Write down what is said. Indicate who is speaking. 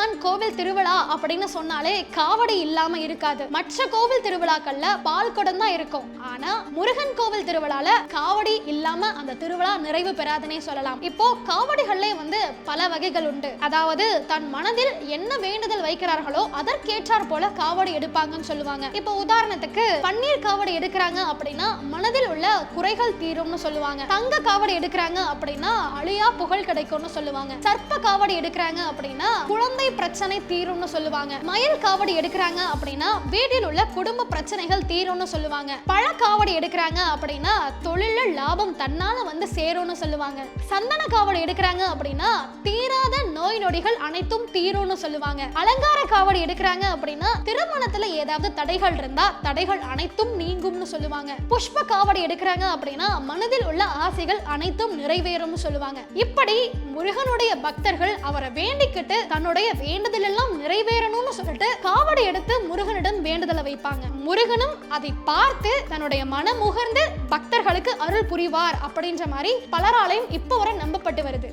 Speaker 1: மாரியம்மன் கோவில் திருவிழா அப்படின்னு சொன்னாலே காவடி இல்லாம இருக்காது. மற்ற கோவில் திருவிழாக்கள்ல பால் குடம் தான் இருக்கும். ஆனா முருகன் கோவில் திருவிழால காவடி இல்லாம அந்த திருவிழா நிறைவு பெறாதுன்னே சொல்லலாம். இப்போ காவடிகள்ல பல வகைகள் உண்டு. அதாவது தன் மனதில் என்ன வேண்டுதல் வைக்கிறார்களோ அதற்கேற்றார் போல காவடி எடுப்பாங்கன்னு சொல்லுவாங்க. இப்போ உதாரணத்துக்கு பன்னீர் காவடி எடுக்கிறாங்க அப்படின்னா மனதில் உள்ள குறைகள் தீரும்னு சொல்லுவாங்க. தங்க காவடி எடுக்கிறாங்க அப்படின்னா அழியா புகழ் கிடைக்கும்னு சொல்லுவாங்க. சர்ப்ப காவடி எடுக்கிறாங்க அப்படின்னா குழந்தை பிரச்சனை தீரும்னு சொல்லுவாங்க. மயில் காவடி எடுக்கிறாங்க அப்படின்னா வீட்டில் உள்ள குடும்ப பிரச்சனைகள் தீரும்னு சொல்லுவாங்க. பழ காவடி எடுக்கிறாங்க அப்படின்னா தொழில லாபம் தன்னால சேரும்னு சொல்லுவாங்க. சந்தன காவடி எடுக்கிறாங்க அப்படின்னா தீராத நோய் நொடிகள் அனைத்தும் தீரும்னு சொல்லுவாங்க. அலங்கார காவடி எடுக்கிறாங்க அப்படின்னா திருமணத்துல ஏதாவது தடைகள் இருந்தா தடைகள் அனைத்தும் நீங்கும்னு சொல்லுவாங்க. புஷ்ப காவடி எடுக்கிறாங்க அப்படின்னா மனதில் உள்ள ஆசைகள் அனைத்தும் நிறைவேறும்னு சொல்லுவாங்க. இப்படி முருகனுடைய பக்தர்கள் அவரை வேண்டிக்கிட்டு தன்னுடைய வேண்டுதல் எல்லாம் நிறைவேறணும்னு சொல்லிட்டு காவடி எடுத்து முருகனிடம் வேண்டுதலை வைப்பாங்க. முருகனும் அதை பார்த்து தன்னுடைய மனம் முகர்ந்து பக்தர்களுக்கு அருள் புரிவார் அப்படின்ற மாதிரி பலராலையும் இப்போ வரை நம்பப்பட்டு வருது.